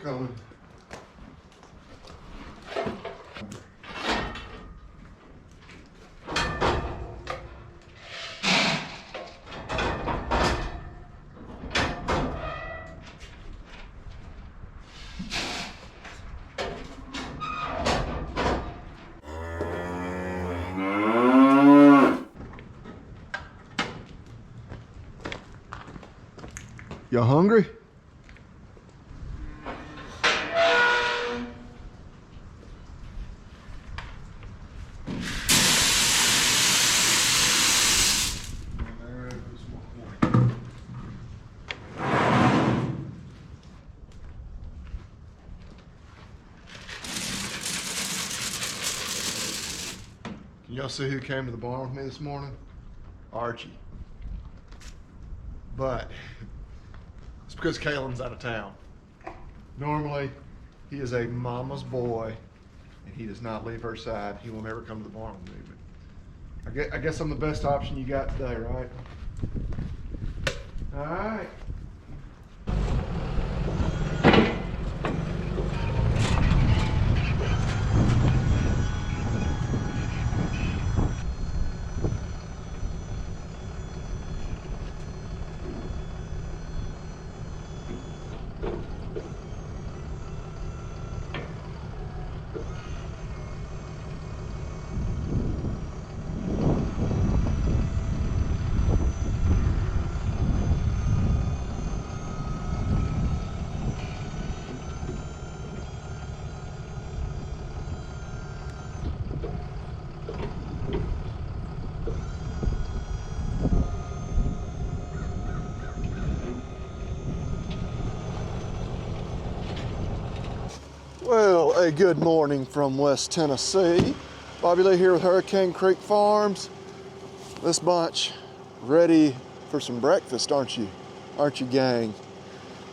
coming. You hungry? Can y'all see who came to the barn with me this morning? Archie. But it's because Kaylin's out of town. Normally, he is a mama's boy, and he does not leave her side. He will never come to the barn with me. But I guess I'm the best option you got today, right? All right. Well, a good morning from West Tennessee. Bobby Lee here with Hurricane Creek Farms. This bunch ready for some breakfast, aren't you? Aren't you, gang?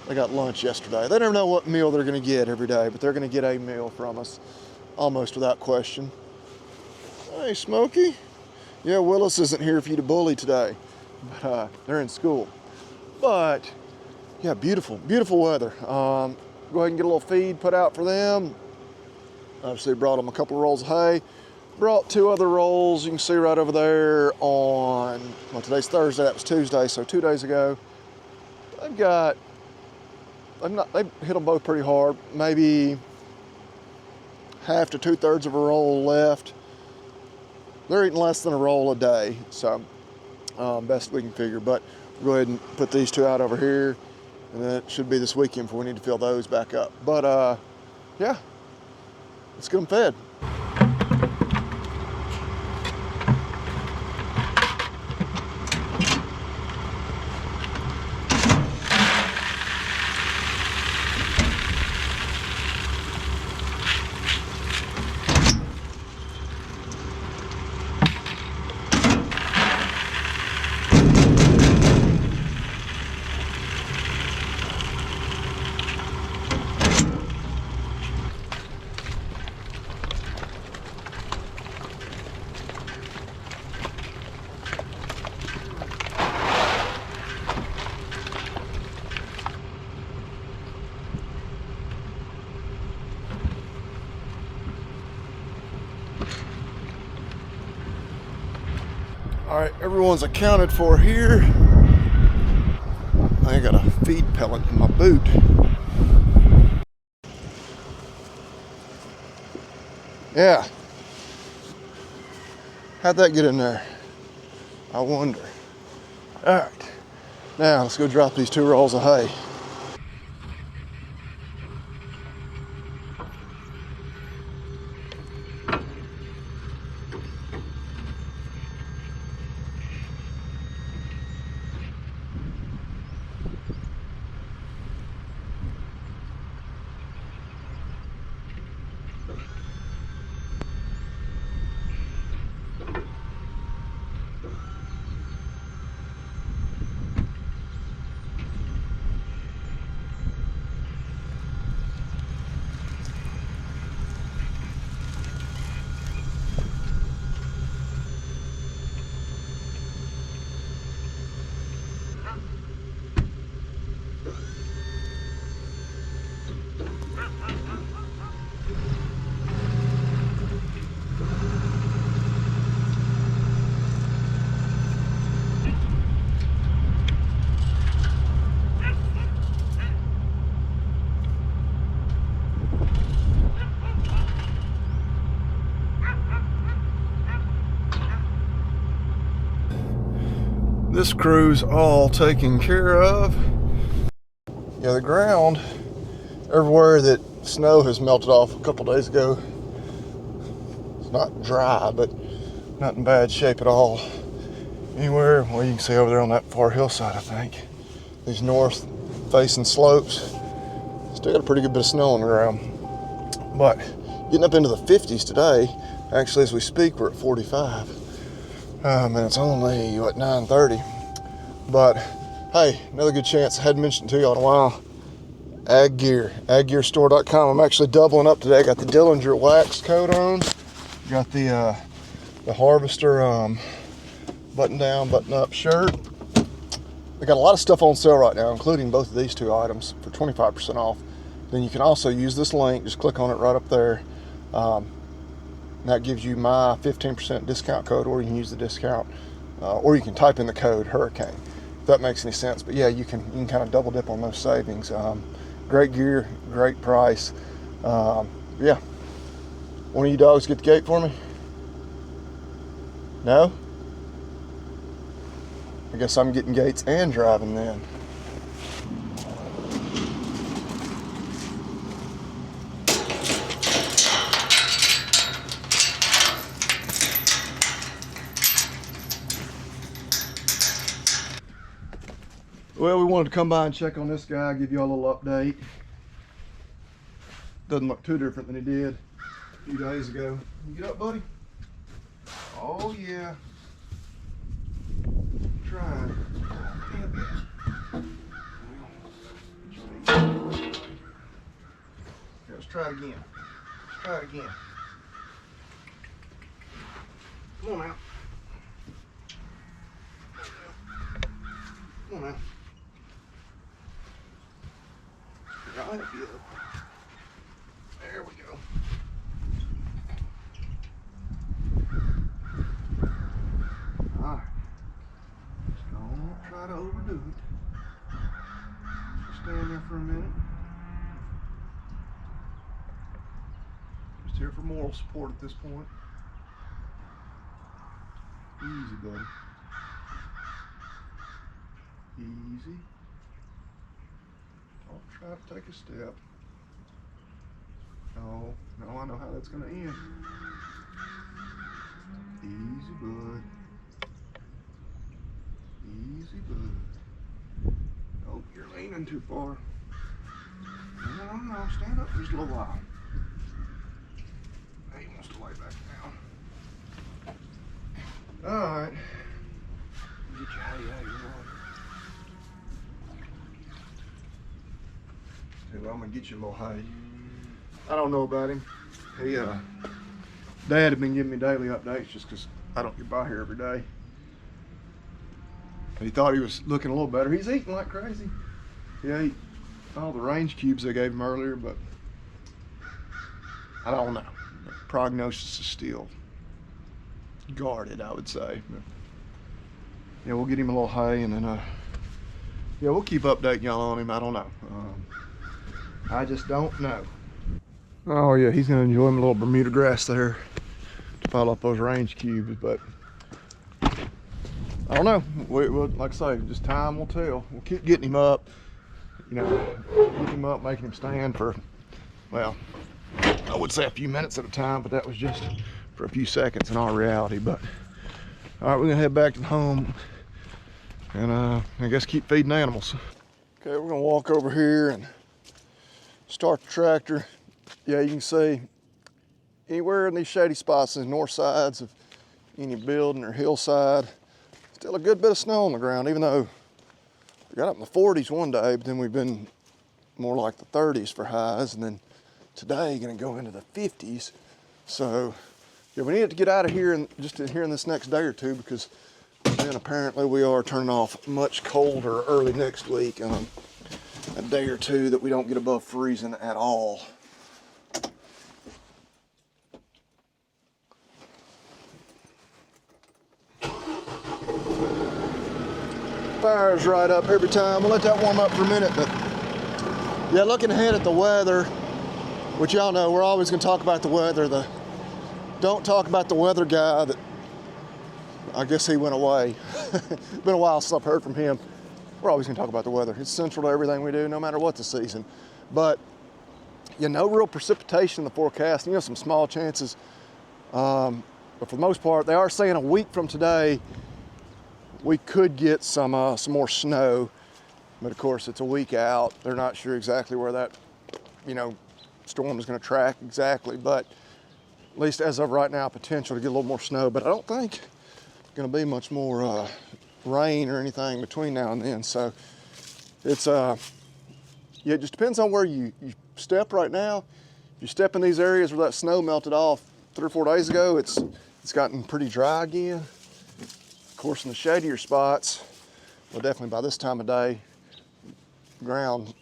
They got lunch yesterday. They never know what meal they're gonna get every day, but they're gonna get a meal from us, almost without question. Hey, Smokey. Yeah, Willis isn't here for you to bully today, but they're in school. But yeah, beautiful, beautiful weather. Go ahead and get a little feed put out for them. Obviously brought them a couple of rolls of hay. Brought 2 other rolls, you can see right over there on, well, today's Thursday, that was Tuesday, so 2 days ago. They've hit them both pretty hard. Maybe half to 2/3 of a roll left. They're eating less than a roll a day, so best we can figure. But we'll go ahead and put these 2 out over here. And then it should be this weekend before we need to fill those back up. But yeah, let's get them fed. All right, everyone's accounted for here. I got a feed pellet in my boot. Yeah. How'd that get in there? I wonder. All right, now let's go drop these 2 rolls of hay. this crew's all taken care of. Yeah, the ground everywhere that snow has melted off a couple days ago, it's not dry, but not in bad shape at all. Anywhere, well, you can see over there on that far hillside, I think, these north facing slopes, still got a pretty good bit of snow on the ground. But getting up into the 50s today, actually as we speak, we're at 45. And it's only, what, 9:30. But hey, another good chance I hadn't mentioned to y'all in a while. Ag Gear, aggearstore.com. I'm actually doubling up today. I got the Dillinger wax coat on. Got the Harvester button down, button up shirt. They got a lot of stuff on sale right now, including both of these two items for 25% off. Then you can also use this link. Just click on it right up there. That gives you my 15% discount code, or you can use the discount, or you can type in the code Hurricane, if that makes any sense. But yeah, you can kind of double dip on those savings. Great gear, great price. Yeah. One of you dogs get the gate for me? No? I guess I'm getting gates and driving then. Well, we wanted to come by and check on this guy, give you all a little update. Doesn't look too different than he did a few days ago. You get up, buddy? Oh, yeah. Trying. Let's try it again. Let's try it again. Come on out. Come on out. Right up. There we go. Alright. Just don't try to overdo it. Just stand there for a minute. Just here for moral support at this point. Easy, buddy. Easy. Don't try to take a step. No, I know how that's gonna end. Easy, bud. Easy, bud. Oh, you're leaning too far. No, stand up just a little while. He wants to lay back down. All right. Get your hay out of your water. Well, I'm gonna get you a little hay. I don't know about him. Dad had been giving me daily updates just because I don't get by here every day. He thought he was looking a little better. He's eating like crazy. He ate all the range cubes they gave him earlier, but I don't know. The prognosis is still guarded, I would say. But yeah, we'll get him a little hay, and then yeah, we'll keep updating y'all on him. I don't know. I just don't know. Oh yeah, he's gonna enjoy him a little Bermuda grass there to pile up those range cubes, but I don't know. We'll, like I say, just time will tell. We'll keep getting him up, you know, getting him up, making him stand for, well, I would say a few minutes at a time, but that was just for a few seconds in our reality. But all right, we're gonna head back to the home and I guess keep feeding animals. Okay, we're gonna walk over here and start the tractor. Yeah, you can see anywhere in these shady spots, in the north sides of any building or hillside, still a good bit of snow on the ground, even though we got up in the 40s one day, but then we've been more like the 30s for highs, and then today gonna go into the 50s. So yeah, we need to get out of here and just here in this next day or two, because then apparently we are turning off much colder early next week. A day or two that we don't get above freezing at all. Fire's right up every time. We'll let that warm up for a minute, but yeah, looking ahead at the weather, which y'all know, we're always gonna talk about the weather. Don't talk about the weather guy that I guess he went away. Been a while since I've heard from him. We're always gonna talk about the weather. It's central to everything we do, no matter what the season. But no real precipitation in the forecast. Some small chances. But for the most part, they are saying a week from today, we could get some more snow. But of course, it's a week out. They're not sure exactly where that, storm is gonna track exactly. But at least as of right now, potential to get a little more snow. But I don't think it's gonna be much more rain or anything between now and then. So it's, it just depends on where you step right now. If you step in these areas where that snow melted off 3 or 4 days ago, it's gotten pretty dry again. Of course, in the shadier spots, well, definitely by this time of day, ground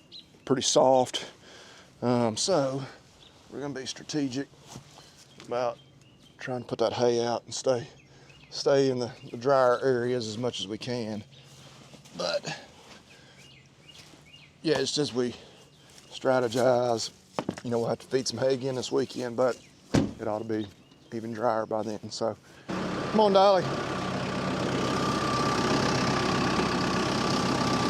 pretty soft. So we're gonna be strategic about trying to put that hay out and stay in the drier areas as much as we can. But yeah, it's just we strategize. We'll have to feed some hay again this weekend, but it ought to be even drier by then. So come on, Dolly.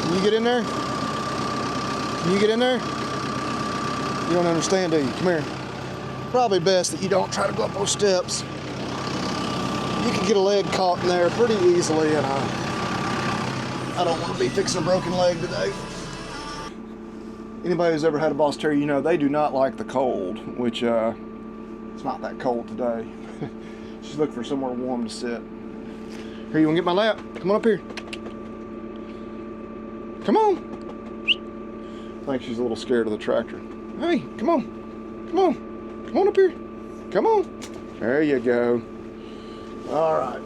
Can you get in there? Can you get in there? You don't understand, do you? Come here. Probably best that you don't try to go up those steps. You can get a leg caught in there pretty easily, and I don't want to be fixing a broken leg today. Anybody who's ever had a Boss Terrier, they do not like the cold, which it's not that cold today. She's looking for somewhere warm to sit. Here, you want to get my lap? Come on up here. Come on. I think she's a little scared of the tractor. Hey, come on. Come on. Come on up here. Come on. There you go. All right.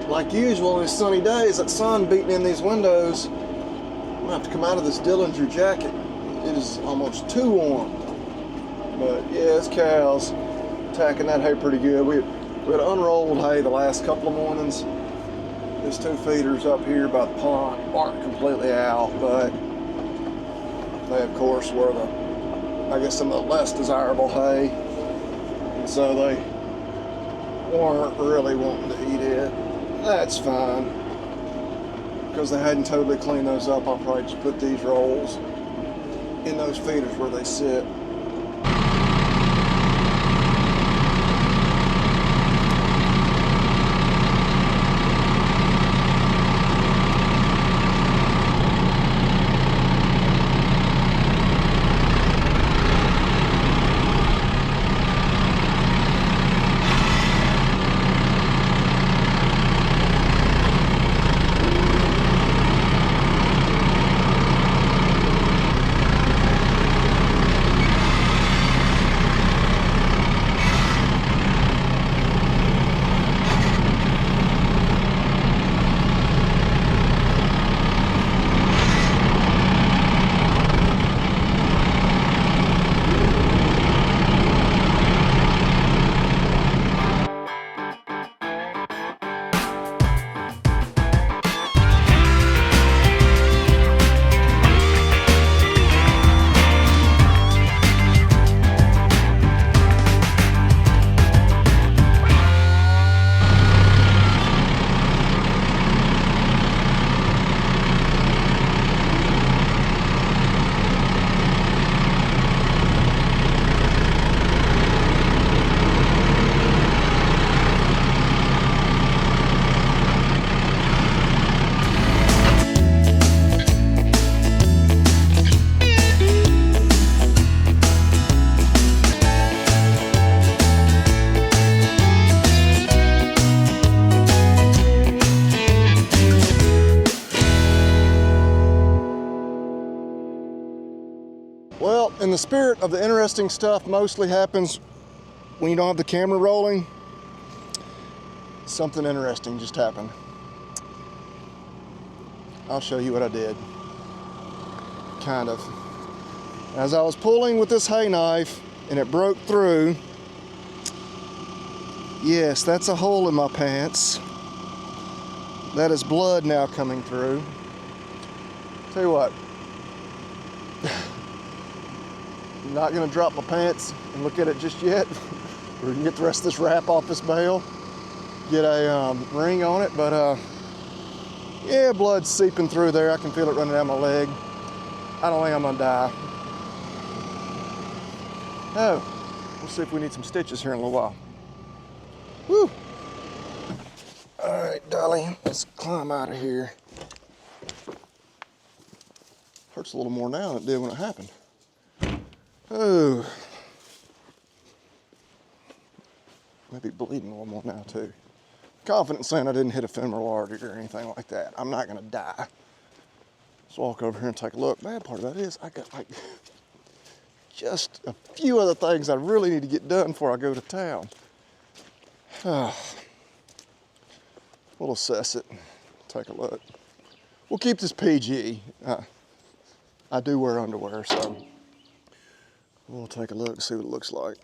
Like usual on these sunny days, that sun beating in these windows, I'm gonna have to come out of this Dillinger jacket. It is almost too warm. But yeah, it's cows attacking that hay pretty good. We had unrolled hay the last couple of mornings. These 2 feeders up here by the pond aren't completely out, but they of course were some of the less desirable hay. And so they weren't really wanting to eat it. That's fine, because they hadn't totally cleaned those up. I'll probably just put these rolls in those feeders where they sit. the spirit of the interesting stuff mostly happens when you don't have the camera rolling, something interesting just happened. I'll show you what I did. Kind of. As I was pulling with this hay knife and it broke through, yes, that's a hole in my pants. That is blood now coming through. Tell you what, I'm not gonna drop my pants and look at it just yet. We can get the rest of this wrap off this bale, get a ring on it, but yeah, blood's seeping through there. I can feel it running down my leg. I don't think I'm gonna die. Oh, we'll see if we need some stitches here in a little while. Woo! All right, Dolly, let's climb out of here. Hurts a little more now than it did when it happened. Oh. Maybe bleeding a little more now too. Confident saying I didn't hit a femoral artery or anything like that. I'm not gonna die. Let's walk over here and take a look. Bad part of that is I got like just a few other things I really need to get done before I go to town. We'll assess it, take a look. We'll keep this PG. I do wear underwear, so we'll take a look and see what it looks like.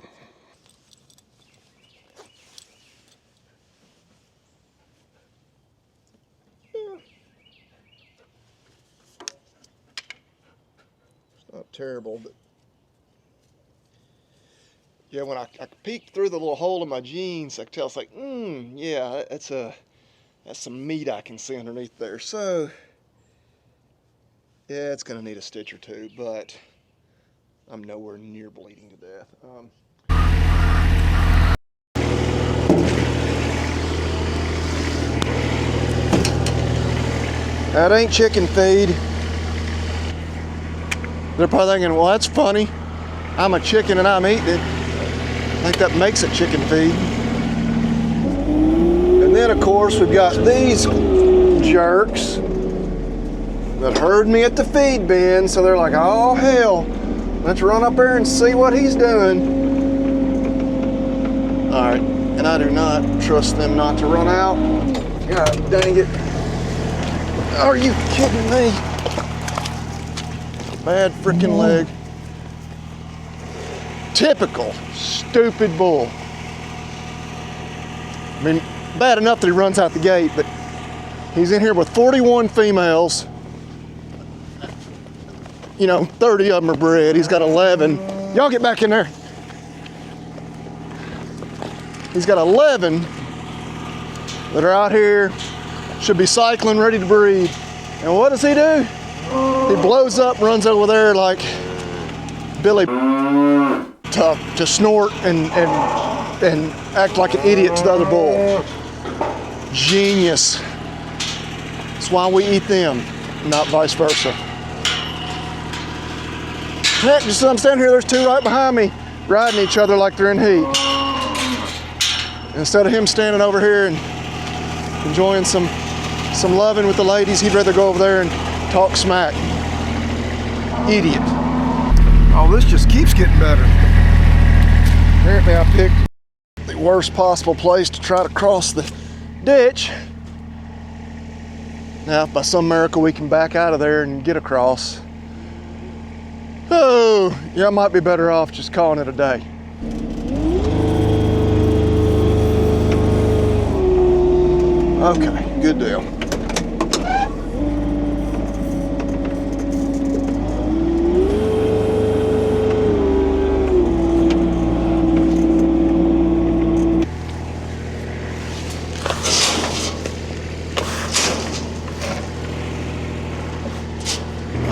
It's not terrible, but yeah, when I peeked through the little hole in my jeans, I could tell it's like, yeah, that's some meat I can see underneath there. So, yeah, it's gonna need a stitch or two, but I'm nowhere near bleeding to death. That ain't chicken feed. They're probably thinking, well, that's funny. I'm a chicken and I'm eating it. I think that makes it chicken feed. And then, of course, we've got these jerks that heard me at the feed bin, so they're like, oh, hell, let's run up there and see what he's doing. All right, and I do not trust them not to run out. God dang it. Are you kidding me? Bad freaking leg. Typical stupid bull. I mean, bad enough that he runs out the gate, but he's in here with 41 females. You know, 30 of them are bred. He's got 11. Y'all get back in there. He's got 11 that are out here, should be cycling, ready to breed. And what does he do? He blows up, runs over there like Billy to snort and act like an idiot to the other bull. Genius. That's why we eat them, not vice versa. Heck, just I'm standing here, there's two right behind me riding each other like they're in heat. Instead of him standing over here and enjoying some loving with the ladies, he'd rather go over there and talk smack. Idiot. Oh, this just keeps getting better. Apparently I picked the worst possible place to try to cross the ditch. Now, if by some miracle we can back out of there and get across, oh, yeah, I might be better off just calling it a day. Okay, good deal.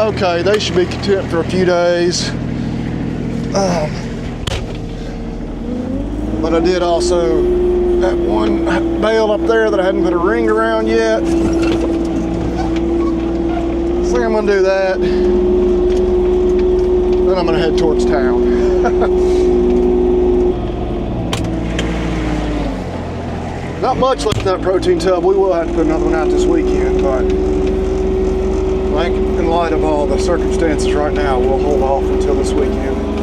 Okay, they should be content for a few days. But I did also have one bale up there that I hadn't put a ring around yet. So I think I'm gonna do that. Then I'm gonna head towards town. Not much left in that protein tub. We will have to put another one out this weekend, but I think in light of all the circumstances right now, we'll hold off until this weekend.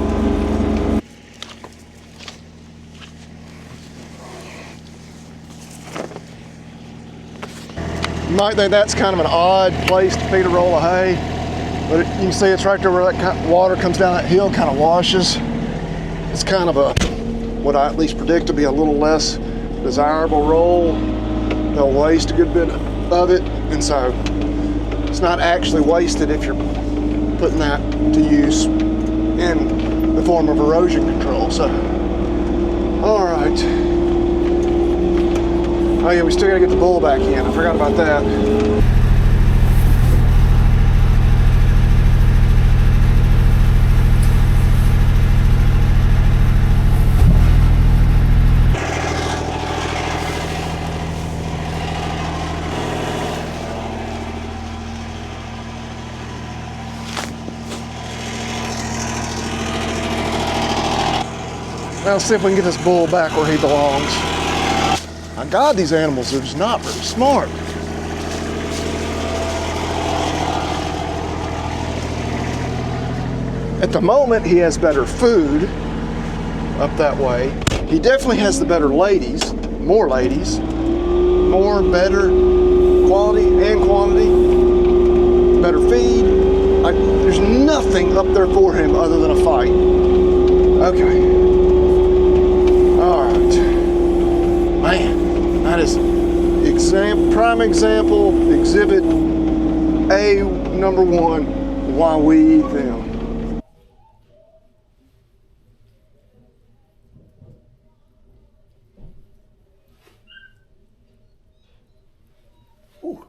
You might think that's kind of an odd place to feed a roll of hay, but you can see it's right there where that water comes down that hill, kind of washes. It's kind of what I at least predict to be a little less desirable roll. They'll waste a good bit of it, and so it's not actually wasted if you're putting that to use in the form of erosion control. So, all right. Oh yeah, we still gotta get the bull back in. I forgot about that. Now let's see if we can get this bull back where he belongs. My God, these animals are just not very smart. At the moment, he has better food up that way. He definitely has the better ladies, more, better quality and quantity, better feed. There's nothing up there for him other than a fight. Okay. All right. Man, that is prime example, exhibit A, number 1, why we eat them. Ooh.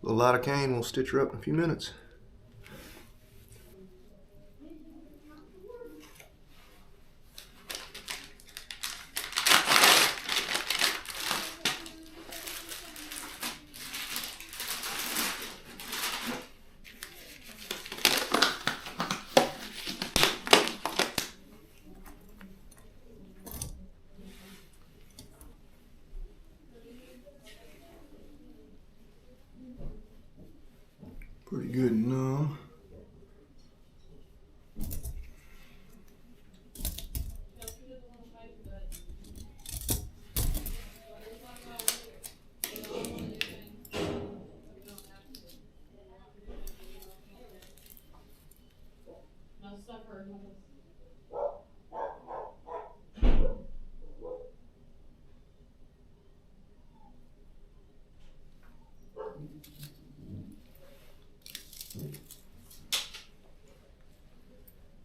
A little lidocaine will stitch her up in a few minutes. Pretty good and numb.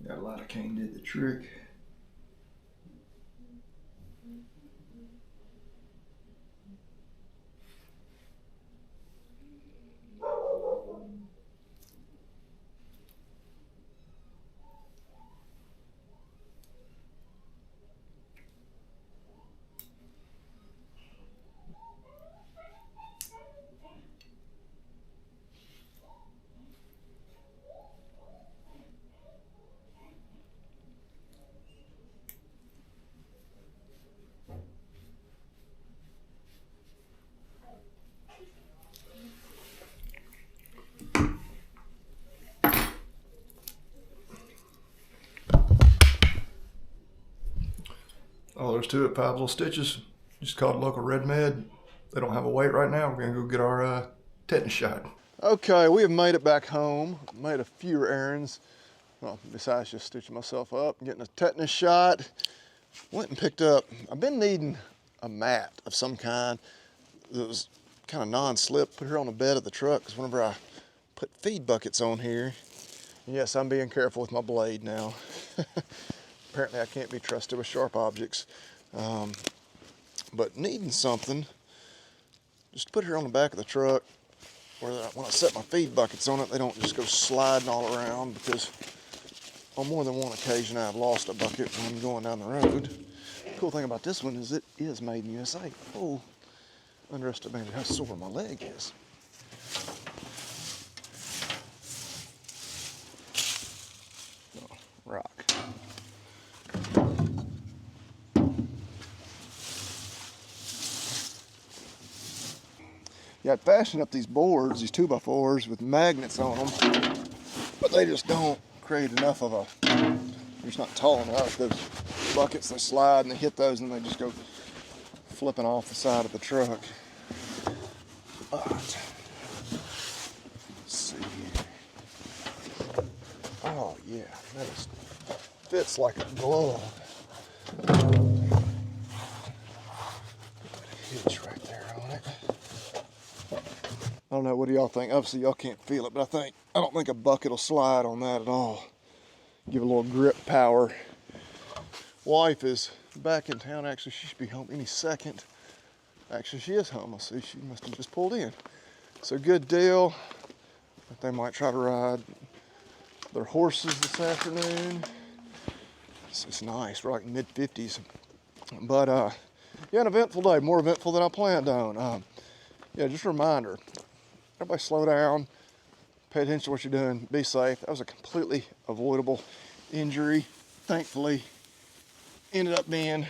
Got a lidocaine did the trick. All there's to it, 5 little stitches. Just called local Red Med. They don't have a wait right now. We're gonna go get our tetanus shot. Okay, we have made it back home. Made a few errands. Well, besides just stitching myself up and getting a tetanus shot. Went and picked up, I've been needing a mat of some kind that was kind of non-slip, put her on the bed of the truck, because whenever I put feed buckets on here, yes, I'm being careful with my blade now. Apparently I can't be trusted with sharp objects. But needing something, just put her on the back of the truck where when I set my feed buckets on it, they don't just go sliding all around, because on more than one occasion I've lost a bucket when going down the road. The cool thing about this one is it is made in USA. Oh, underestimated how sore my leg is. Oh, rock. Yeah, I'd fashion up these boards, these 2x4s with magnets on them, but they just don't create enough of a, they're just not tall enough. Those buckets, they slide and they hit those and they just go flipping off the side of the truck. But, let's see here. Oh yeah, that is, fits like a glove. Hitch right there on it. I don't know, what do y'all think? Obviously y'all can't feel it, but I don't think a bucket will slide on that at all. Give it a little grip power. Wife is back in town. Actually, she should be home any second. Actually, she is home. I see she must have just pulled in. So good deal. They might try to ride their horses this afternoon. It's nice, right in mid-50s. But yeah, an eventful day, more eventful than I planned on. Yeah, just a reminder, everybody slow down, pay attention to what you're doing, be safe. That was a completely avoidable injury. Thankfully, ended up being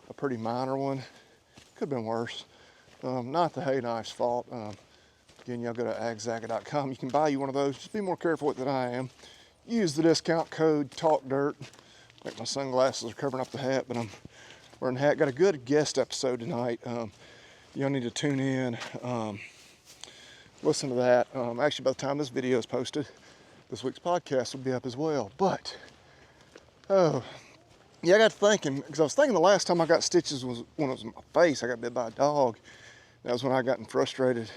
a pretty minor one. Could have been worse. Not the hay knife's fault. Again, y'all go to agzaga.com. You can buy you one of those. Just be more careful with it than I am. Use the discount code TALKDIRT. I think my sunglasses are covering up the hat, but I'm wearing the hat. Got a good guest episode tonight. Y'all need to tune in. Listen to that. Actually, by the time this video is posted, this week's podcast will be up as well. But, oh, yeah, I got thinking, because I was thinking the last time I got stitches was when it was in my face. I got bit by a dog. That was when I gotten frustrated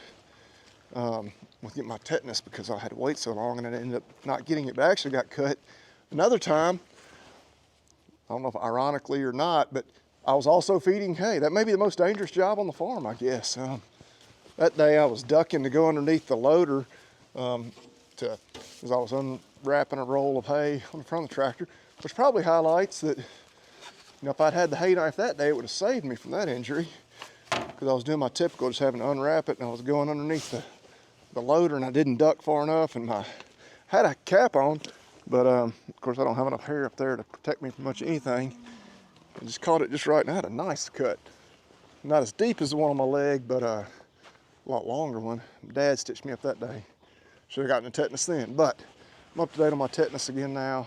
with getting my tetanus because I had to wait so long, and I ended up not getting it, but I actually got cut another time. I don't know if ironically or not, but I was also feeding hay. That may be the most dangerous job on the farm, I guess. That day I was ducking to go underneath the loader as I was unwrapping a roll of hay on the front of the tractor, which probably highlights that, you know, if I'd had the hay knife that day, it would have saved me from that injury, because I was doing my typical, just having to unwrap it, and I was going underneath the loader, and I didn't duck far enough, and I had a cap on, but of course I don't have enough hair up there to protect me from much of anything. I just caught it just right, and I had a nice cut. Not as deep as the one on my leg, but a lot longer one. Dad stitched me up that day. Should have gotten a tetanus then, but I'm up to date on my tetanus again now.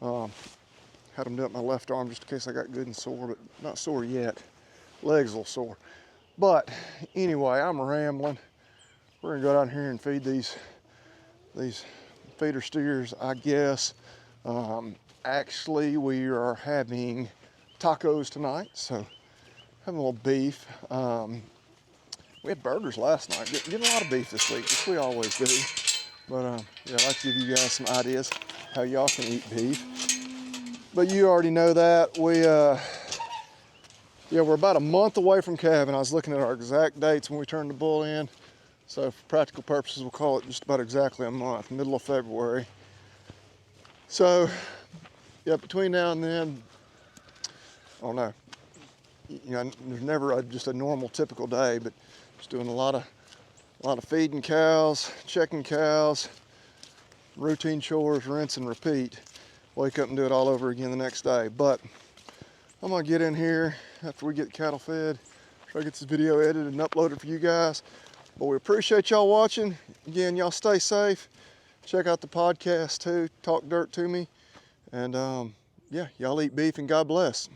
Had them do it my left arm just in case I got good and sore, but not sore yet. Leg's a little sore. But anyway, I'm rambling. We're gonna go down here and feed these feeder steers, I guess. Actually, we are having tacos tonight, so having a little beef. We had burgers last night. Getting a lot of beef this week, which we always do. But yeah, I'd like to give you guys some ideas how y'all can eat beef. But you already know that. We're about a month away from calving. I was looking at our exact dates when we turned the bull in. So for practical purposes, we'll call it just about exactly a month, middle of February. So yeah, between now and then, I don't know. You know, there's never just a normal, typical day, but just doing a lot of feeding cows, checking cows, routine chores, rinse and repeat. Wake up and do it all over again the next day. But I'm gonna get in here after we get the cattle fed, try to get this video edited and uploaded for you guys. But we appreciate y'all watching. Again, y'all stay safe. Check out the podcast too, Talk Dirt to Me. And yeah, y'all eat beef and God bless.